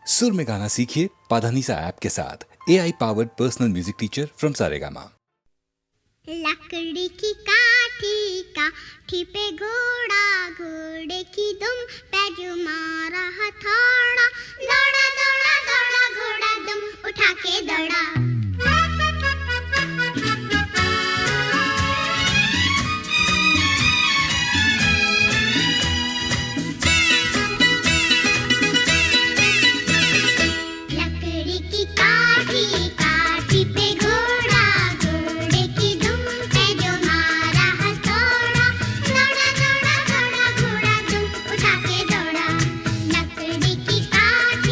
सुर में गाना सीखिए पाधानीसा ऐप के साथ। AI powered personal music teacher from Saregama. लकड़ी की काठी काठी पे घोड़ा, घोड़े की दुम पे जो मारा हथौड़ा, दौड़ा दौड़ा दौड़ा घोड़ा दुम उठा के दौड़ा। लकड़ी की काठी काठी पे घोड़ा, घोड़े की दुम पे जो मारा हथौड़ा, दौड़ा दौड़ा दौड़ा घोड़ा दुम उठा के दौड़ा। लकड़ी की काठी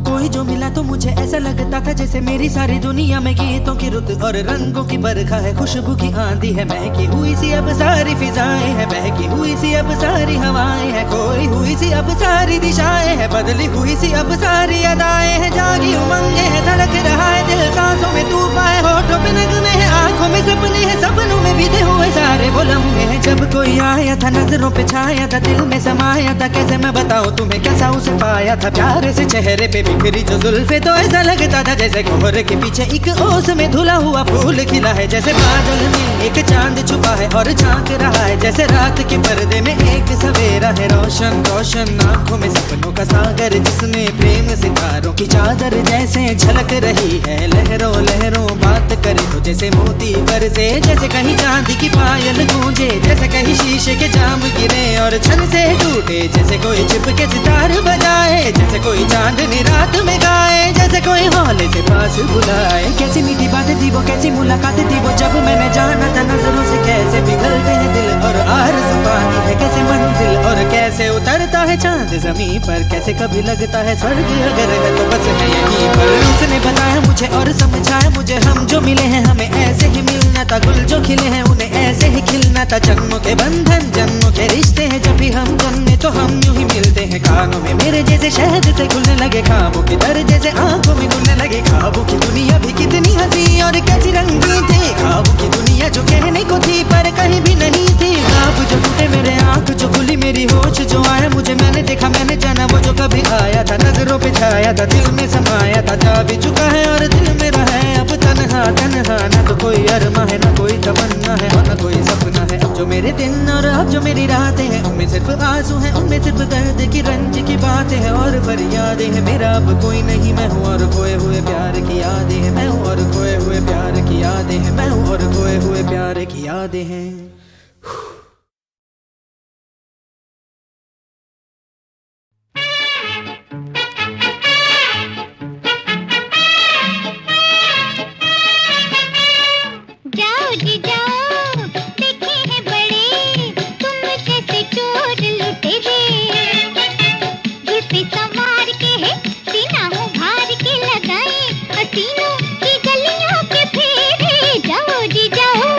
कोई जो मिला तो मुझे ऐसा लगता था जैसे मेरी सारी दुनिया में गीतों की रुत और रंगों की बरखा है, खुशबू की आंधी है, महकी हुई सी अब सारी फिजाएं हैं, बहकी हुई सी अब सारी हवाएं हैं, खोई हुई सी अब सारी दिशाएं हैं, बदली हुई सी अब सारी अदाएं हैं, जागी उमंगे है, धड़क रहा है दिल, सांसों में तूफान है, होठों पे नगमे है, आंखों में सपने हैं, सपनों में बीते हुए सारे वो लम्हे हैं। जब कोई आया था नजरों पे छाया था, दिल में समाया था, कैसे मैं बताऊं तुम्हें कैसा उसे पाया था, प्यारे से चेहरे पे बिखरी जो जुल्फे तो ऐसा लगता था जैसे कोहरे के पीछे एक ओस में धुला हुआ फूल खिला है, जैसे बादल में एक चांद छुपा है और झांक रहा है, जैसे रात के पर्दे में एक सवेरा है, रोशन रोशन आंखों में सपनों का सागर, जिसमें प्रेम सितारों की चादर जैसे झलक रही है, लहरों लहरों बात करे तो जैसे मोती बरसे, जैसे कहीं चांदी की पायल गूंजे, जैसे कहीं शीशे के जाम गिरे और छन से टूटे, जैसे कोई चिपके सितार बजाए, जैसे कोई चांदनी रात में गाए, जैसे कोई हौले से पास बुलाए। कैसी मीठी बातें थी वो, कैसी मुलाकातें थी वो, जब मैंने जाना था नजरों से कैसे पिघलते हैं दिल और आरज़ू पाती है कैसे मंजिल, और कैसे उतरता है चांद ज़मीं पर, कैसे कभी लगता है स्वर्ग अगर है तो बस है यहीं पर। उसने बताया मुझे और समझाया मुझे, हम जो मिले हैं हमें ऐसे ही मिलना था, गुल जो खिले हैं उन्हें ऐसे ही खिलना था, जन्मों के बंधन जन्मों के रिश्ते हैं, जब भी हम जन्मे तो हम यूं ही मिलते हैं, कानों में मेरे जैसे शहद से खुलने लगे ख्वाबों की दर, जैसे आंखों में घुलने लगे, ख्वाबों की दुनिया भी कितनी हंसी और कैसी रंगीन थी, ख्वाबों की दुनिया जो कहने को थी पर कहीं भी नहीं थी, ख्वाब जो टूटे मेरे आंख जो खुली मेरी होश जो आया मुझे, मैंने देखा मैंने जाना वो जो कभी आया था, नजरों पे छाया था, दिल में समाया था, जा भी चुका है और दिल मेरा है अब तन्हा तन्हा, ना तो कोई अरमा है ना कोई तमन्ना है और ना कोई सपना है, अब जो मेरे दिन और अब जो मेरी रातें हैं उनमें सिर्फ आंसू हैं, उनमें सिर्फ दर्द की रंज की बातें हैं और फरियादें हैं, मेरा अब कोई नहीं, मैं हूँ और खोए हुए प्यार की यादें हैं, मैं हूँ और खोए हुए प्यार की यादें हैं, मैं हूँ और खोए हुए प्यार की यादें हैं। जाओ जी जाओ, देखे हैं बड़े तुम जैसे चोर लुटेरे, जुल्फे संवार के है सीना उभार के लगाए, हसीनों की गलियों के फेरे, जाओ जी जाओ।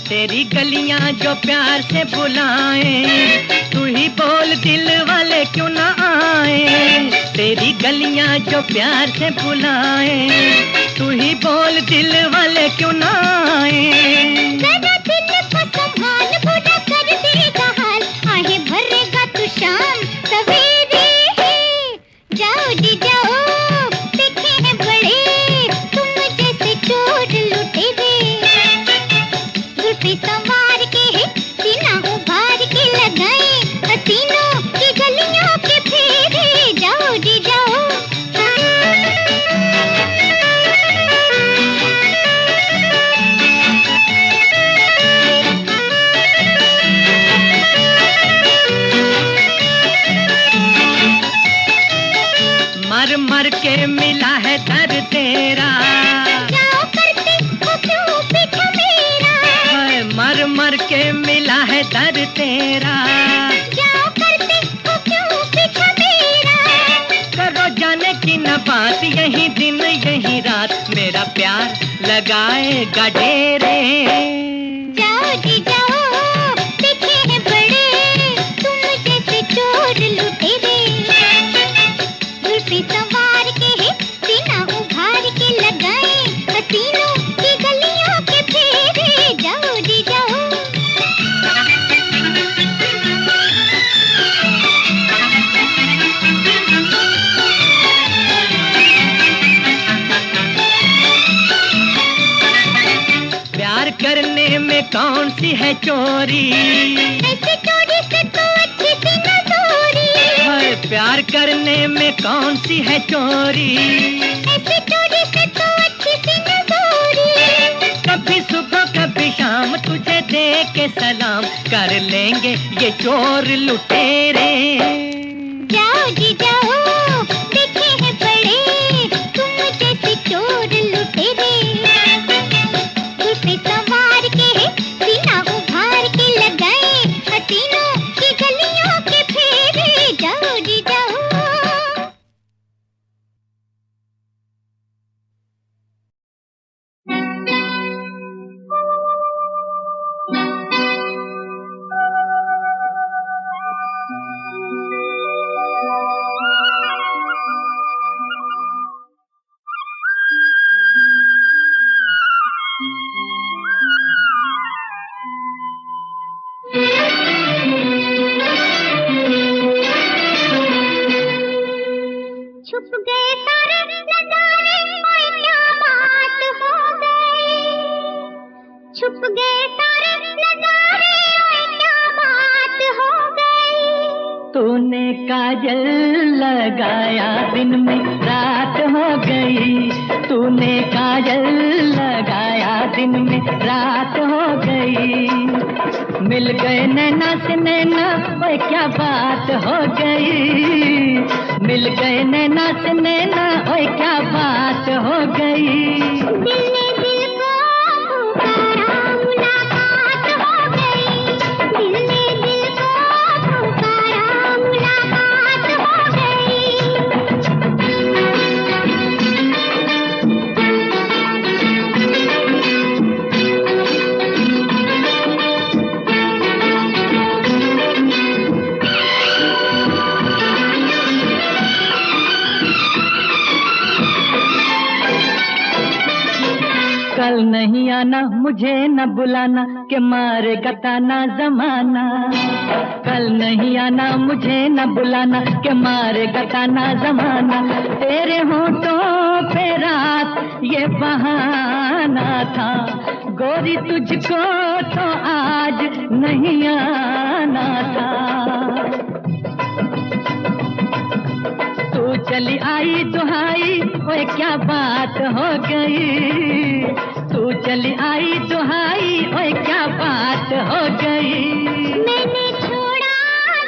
तेरी गलियां जो प्यार से बुलाएं, तू ही बोल दिल वाले क्यों ना आए, तेरी गलियां जो प्यार से बुलाएं, तू ही बोल दिल वाले क्यों ना आए, जरा दिल को संभाल बुरा कर देगा हाल, आहे भरेगा तू शाम सवेरे है, जाओ जी जाओ, देखे हैं बड़े तुम जैसे चोर लुटेरे, जुल्फे संवार के है सीना उभार के लगाए, हसीनों की गलियों के फेरे, जाओ जी जाओ। मर मर के मिला है दर तेरा, जाओ करते हो क्यों पीछा मेरा, हाय मर मर के मिला है दर तेरा, जाओ करते हो क्यों पीछा मेरा, करो जाने की न बात, यही दिन यही रात मेरा प्यार लगाएगा डेरे, जाओ जी जाओ, देखे हैं बड़े तुम जैसे चोर लुटेरे, जुल्फे संवार के है सीना उभार के लगाए, हसीनों की गलियों के फेरे, जाओ जी जाओ। कौन सी है चोरी, ऐसी चोरी से तो अच्छी थी न दूरी। हाय प्यार करने में कौन सी है चोरी, ऐसी चोरी से तो अच्छी थी न दूरी। कभी सुबह कभी शाम तुझे दे के सलाम कर लेंगे ये चोर लुटेरे। जाओ जी जाओ, देखे हैं बड़े तुम जैसे चोर लुटेरे। पे सवार के सीना उभार के लगाए हसीनों की गलियों के फेरे। जाओ जी जाओ। छुप गए सारे नजारे, ओए क्या बात हो गई। छुप गए सारे नजारे, ओए क्या बात हो गई। तूने काजल लगाया दिन में रात हो गई, तूने काजल लगाया दिन में रात हो गई। मिल गए नैना से नैना, ओए क्या बात हो गई। मिल गए नैना से नैना, ओए क्या बात हो गई। दिल ने दिल को पुकारा, मुलाकात हो गई। दिल ने दिल को पुकारा, मुलाकात हो कल नहीं आना मुझे न बुलाना के मारे गताना जमाना। कल नहीं आना मुझे न बुलाना के मारे गताना जमाना। तेरे होठों पे रात ये बहाना था, गोरी तुझको तो आज नहीं आना था। तू चली आई दुहाई, ओए क्या बात हो गई। तू चली आई दुहाई, ओए क्या बात हो गई। मैंने छोड़ा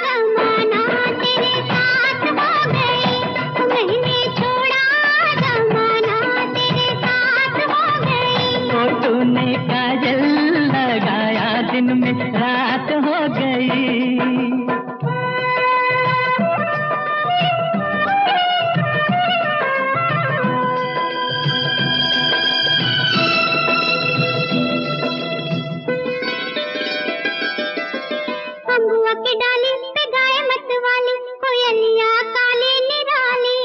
जमाना, तेरे साथ हो गई। मैंने छोड़ा जमाना, तेरे साथ हो गई। तो तूने काजल लगाया दिन में रात हो गई। अम्बुआ की डाली पे गाए मत वाली, कोयलिया काले निराली।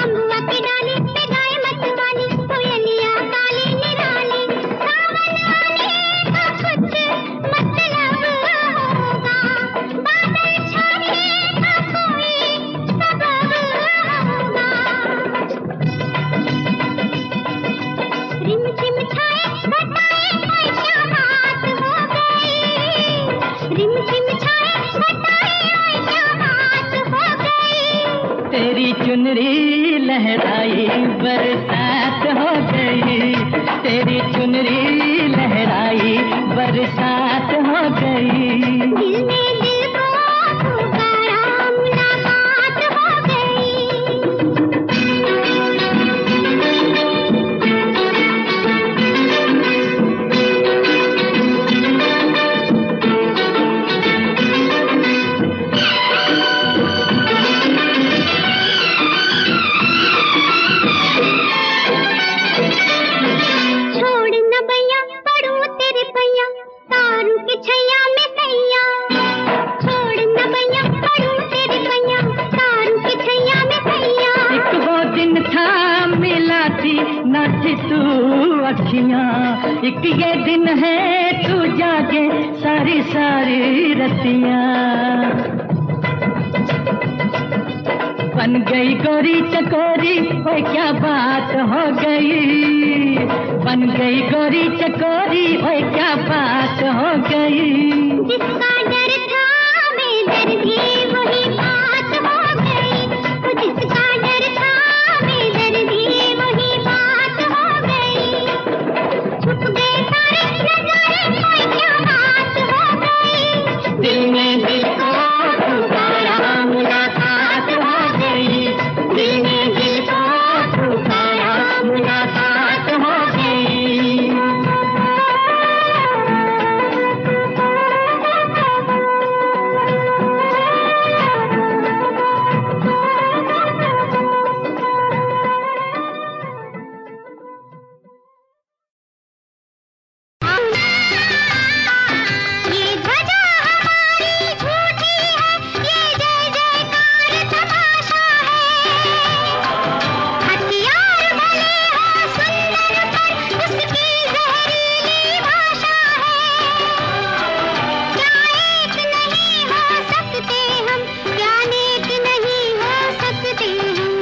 अम्बुआ की डाली पे गाए मत वाली, कोयलिया काले निराली। सावन आने का कुछ मतलब होगा, बादल छाने का कोई सबब होगा। रिमझिम छाए घटाए, ओए क्या बात हो गई। रिमझिम छाए घटाए, ओए क्या बात हो गई। तेरी चुनरी लहराई बरसात हो गई। तेरी चुनरी लहराई बरसात हो गई। दिल ने दिल को पुकारा, मुलाकात हो छोड़ न भैया पड़ू तेरे पैया, तारू के छैया में सैया। छोड़ न भैया पड़ू तेरे पैया, तारू के छैया में सैया। एक वो दिन था मिला थी न थी तू अखियां, एक ये दिन है तू जागे सारी सारी रतियां। बन गई गोरी चकोरी, ओए क्या बात हो गई। बन बन गई गोरी चकोरी, ओए क्या बात हो गई। जिसका डर था बेदर्दी वही बात हो गई, वो जिसका डर था बेदर्दी वही बात हो गई। छुप गए सारे नजारे, कोई क्या बात हो गई। दिल में दिल को पुकारा, मुलाकात हो गई। दिल में दिल को पुकारा, मुलाकात हो गई। ये ध्वजा हमारी झूठी है, ये जय जयकार तमाशा है। हथियार भले हो सुंदर पर उसकी जहरीली भाषा है। क्या एक नहीं हो सकते हम, क्या नेक नहीं हो सकते हम।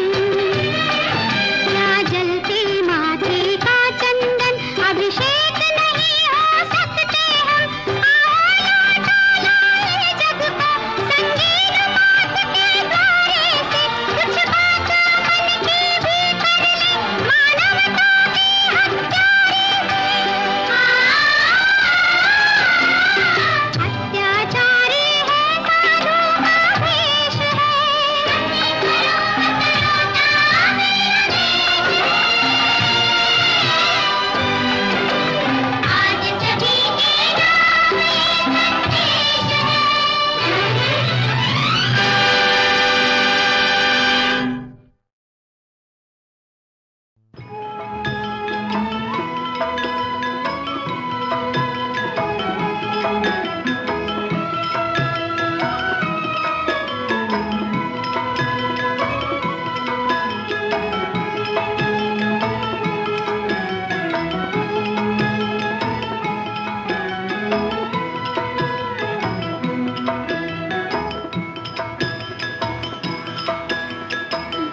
क्या जलते माथे का चंदन अभिषेक नहीं हो सकते हम। आओ लौटा लाए जग को संगीन मौत के द्वारे से, कुछ बात मन की भी कर ले मानवता के हत्यारे से। अत्याचारी है साधु का भेष है। आज सभी के नाम ये संदेश है।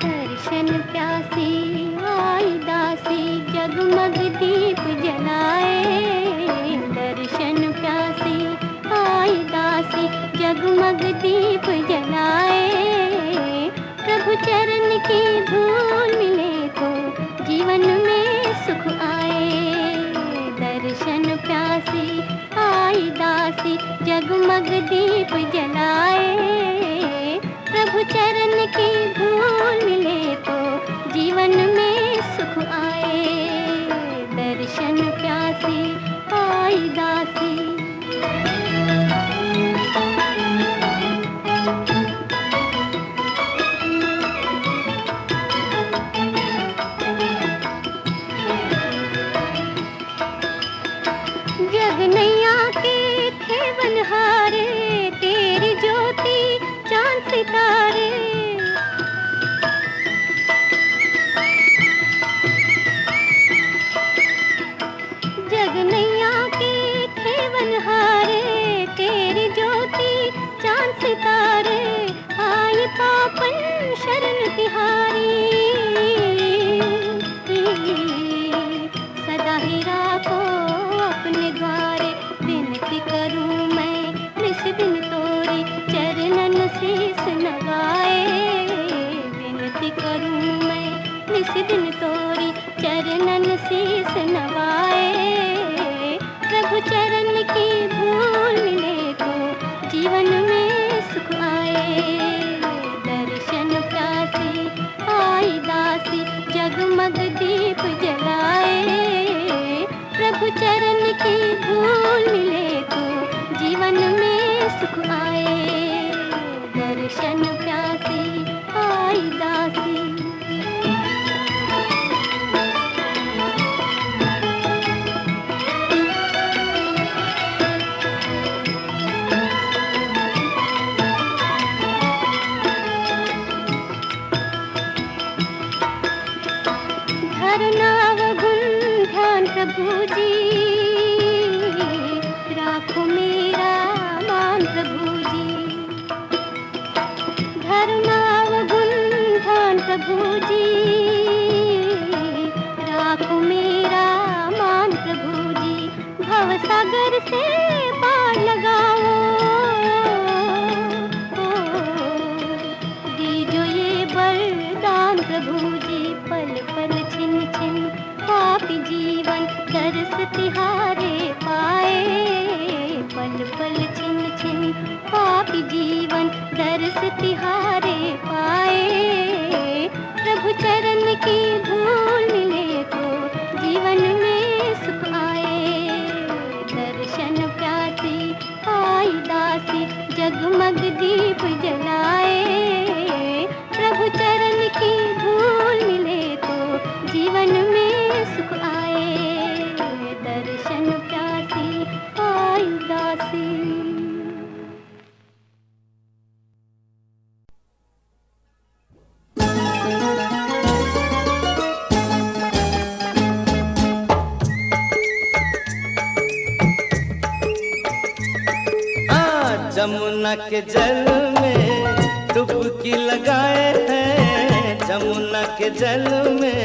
दर्शन प्यासी आई दासी जगमग दीप जलाए। दर्शन प्यासी आई दासी जगमग दीप जलाए। प्रभु चरण की धूल मिले तो जीवन में सुख आए। दर्शन प्यासी आई दासी जगमग दीप जलाए। प्रभु चरण की धूल मिले तो जीवन में सुख आए। दर्शन प्यासी आई दासी। जगनैया के थे बनहारे, तेरी ज्योति चांद सितारे। जगनैया के थे बनहारे, तेरी ज्योति चांद सितारे। आई पापन शरण तिहारी, सदा ही राखो अपने द्वारे। विनती करूं मैं निस दिन तोरी, चरणन शीस नवाए। विनती करूं मैं निस दिन तोरी, चरणन शीस नवाए। प्रभु चरण की धूल मिले तो जीवन में सुख आए। दर्शन प्यासी आई दासी जगमग दीप जलाए। प्रभु चरण की धूल मिले तो जीवन में सुख आए। दर्शन प्यासी आई दासी। धरनाव गुण ध्यान प्रभु जी, राखो मेरा मान प्रभु जी। धरनाव गुण ध्यान प्रभु जी, राखो मेरा मान सागर से पार लगाओ। दीजो ये वरदान प्रभु जी, पल पल छिन छिन पापी जीवन दर्श तिहारे पाए। पल पल छिन छिन पापी जीवन दर्श तिहारे पाए। प्रभु चरण की धूल मिले तो जीवन में सुख आए। दर्शन प्यासी आई दासी जगमग दीप जलाए। प्रभु चरण की धूल मिले तो जीवन में सुख आए। दर्शन प्यासी आई दासी। जमुना के जल में डुबकी लगाए हैं, जमुना के जल में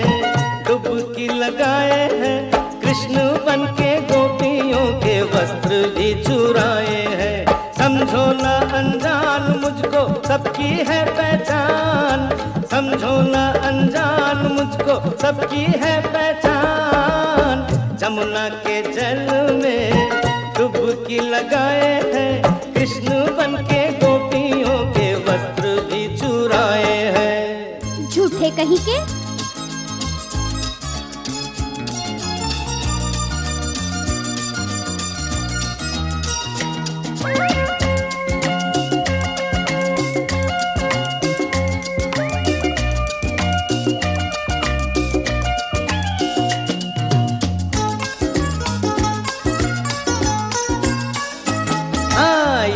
डुबकी लगाए हैं। कृष्ण बन के गोपियों के वस्त्र भी चुराए हैं। समझो ना अनजान मुझको सबकी है पहचान, समझो ना अनजान मुझको सबकी है पहचान। जमुना के जल में डुबकी लगाए हैं, कृष्ण बन के गोपियों के वस्त्र भी चुराए हैं। झूठे कहीं के।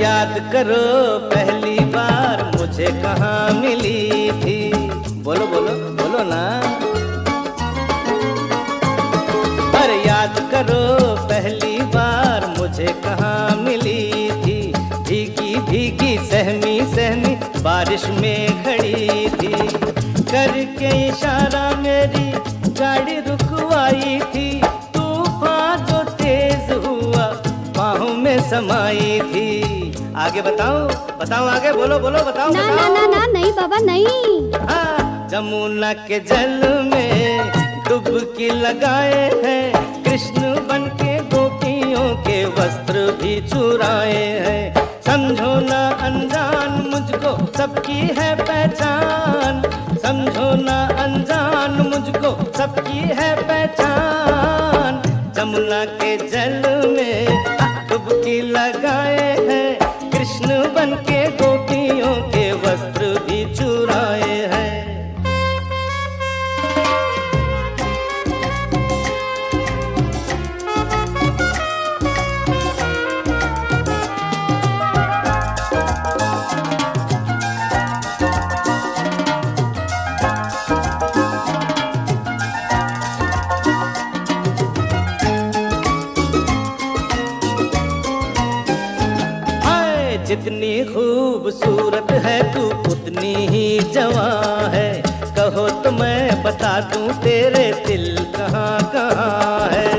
याद करो पहली बार मुझे कहाँ मिली थी। बोलो बोलो बोलो ना। अरे याद करो पहली बार मुझे कहाँ मिली थी। भीगी भीगी सहमी सहमी बारिश में खड़ी थी। करके इशारा मेरी गाड़ी रुकवाई थी। तूफान जो तेज हुआ बाहों में समाई थी। आगे बताओ बताओ आगे बोलो बोलो बताओ ना बताओ। ना ना ना नहीं बाबा नहीं। हाँ, जमुना के जल में डुबकी लगाए हैं। कृष्ण बन के गोपियों के वस्त्र भी चुराए हैं। समझो ना अनजान मुझको सबकी है पहचान, समझो ना अनजान मुझको सबकी है पहचान। जमुना के जल में डुबकी लगाए हैं। कृष्ण बन के गोपियों के वस्त्र भी चुराए हैं। जितनी खूबसूरत है तू उतनी ही जवां है। कहो तो मैं बता दूं तेरे दिल कहाँ कहाँ है।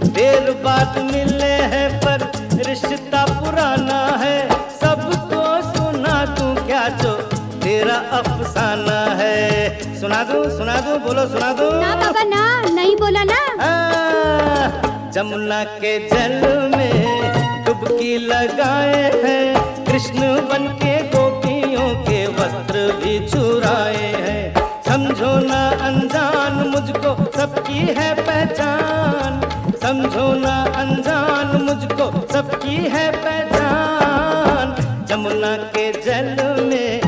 देर बाद मिले हैं पर रिश्ता पुराना है। सबको सुना दूं क्या जो तेरा अफसाना है। सुना दूं बोलो सुना दूं। ना बाबा ना नहीं बोला ना। जमुना के जल में डुबकी लगाए हैं। कृष्ण बन के गोपियों के वस्त्र भी चुराए हैं। समझो ना अनजान मुझको सबकी है पहचान, समझो ना अनजान मुझको सबकी है पहचान। जमुना के जल में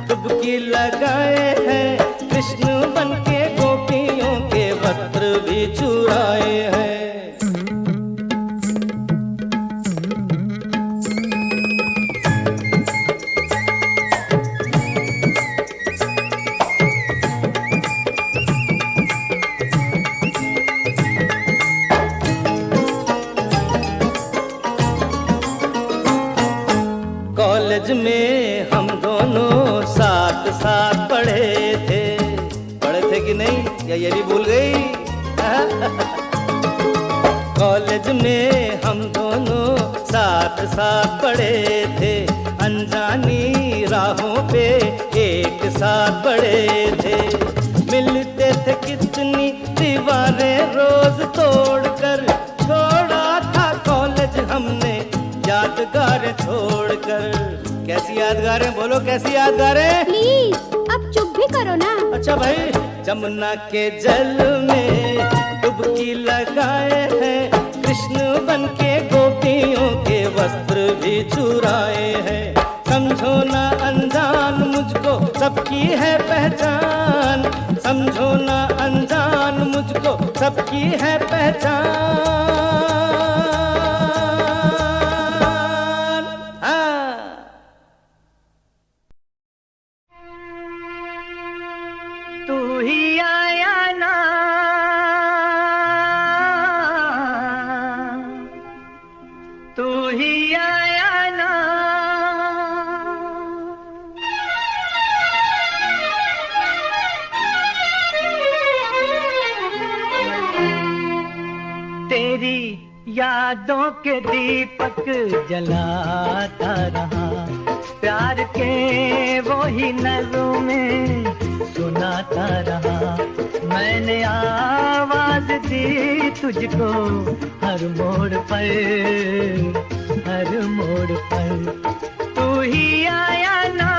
डुबकी लगाए हैं। कृष्ण बन के गोपियों के वस्त्र भी चुराए हैं। कॉलेज में हम दोनों साथ साथ पढ़े थे कि नहीं, या ये भी भूल गई? कॉलेज में हम दोनों साथ साथ पढ़े थे, अनजानी राहों पे एक साथ पढ़े थे। मिलते थे कितनी दीवारें रोज तोड़कर, छोड़ा था कॉलेज हमने यादगारें छोड़कर। कैसी यादगारें, बोलो कैसी यादगारें? प्लीज अब चुप भी करो ना। अच्छा भाई, जमुना के जल में डुबकी लगाए हैं, कृष्ण बन के गोपियों के वस्त्र भी चुराए हैं। समझो ना अनजान मुझको सबकी है पहचान, समझो ना अनजान मुझको सबकी है पहचान। तू ही आया ना, तू ही आया ना, तेरी यादों के दीपक जलाता रहा, प्यार के वो ही नगमे सुनाता रहा। मैंने आवाज दी तुझको हर मोड़ पर, हर मोड़ पर। तू ही आया ना,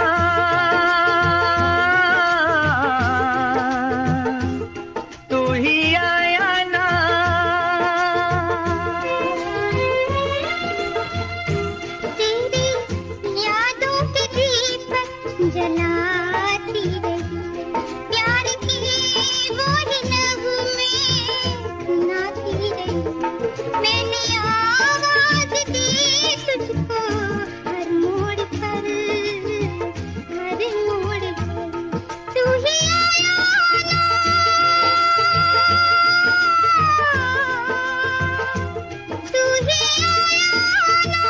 तू ही आया ना। तेरी यादों के दीपक जलाती रही, प्यार की वो ही नगमे सुनाती रही। मैंने आवाज दी तुझको हर मोड़ पर, हर मोड़ पर। तू ही आया ना, तू ही आया ना।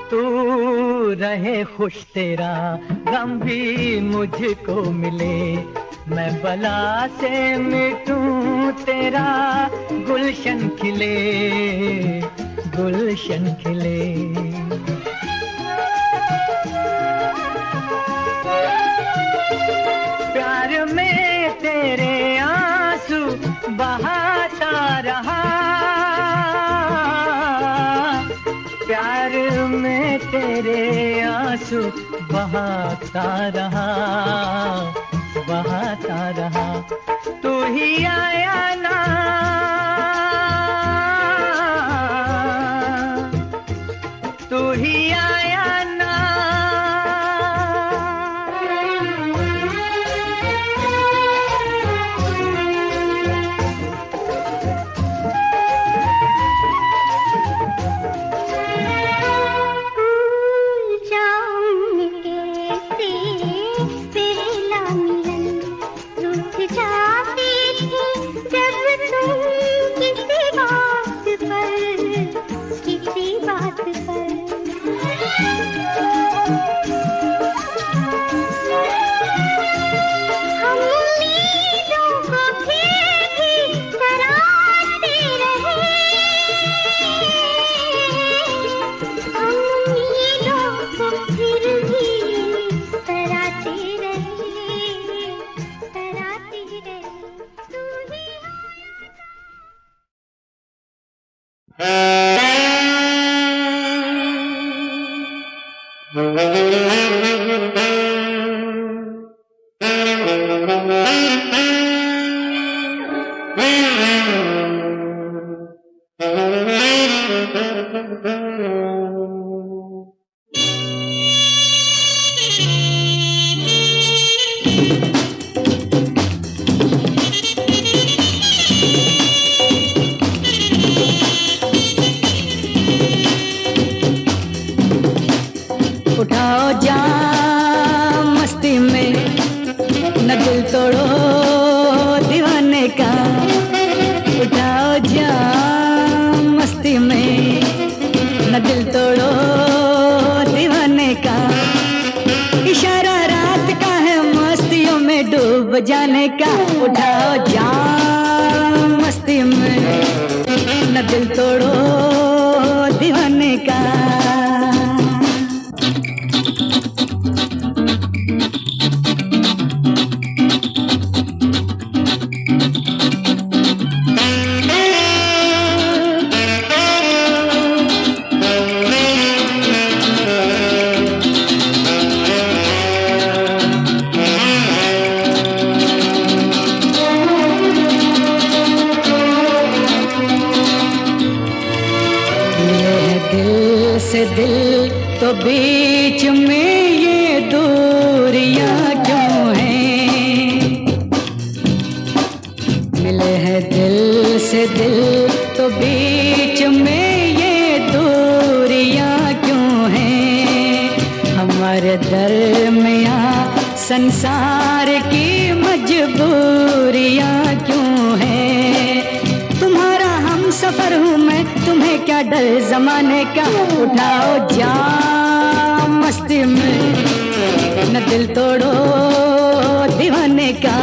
तू रहे खुश तेरा गम भी मुझको मिले, मैं बला से मिटूं तेरा गुलशन खिले, गुलशन खिले। प्यार में तेरे आंसू बहाता रहा, प्यार में तेरे आंसू बहाता रहा, बहाता रहा। तू ही आया ना, तू ही आया ना। उठाओ जाम मस्ती में, न दिल तोड़ो दीवाने का। उठाओ जाम मस्ती में, न दिल जाने का, उठाओ जाम मस्ती में, न दिल तोड़ो दीवाने का। दिल से दिल तो बीच में ये दूरियां क्यों हैं? मिले हैं दिल से दिल तो बीच में ये दूरियां क्यों हैं? हमारे दरमियां संसार की मजबूरियां क्यों हैं? तुम्हारा हम सफर हूँ मैं, तुम्हें क्या डर जमाने का, उठाओ जाम मस्ती में, न दिल तोड़ो दीवाने का।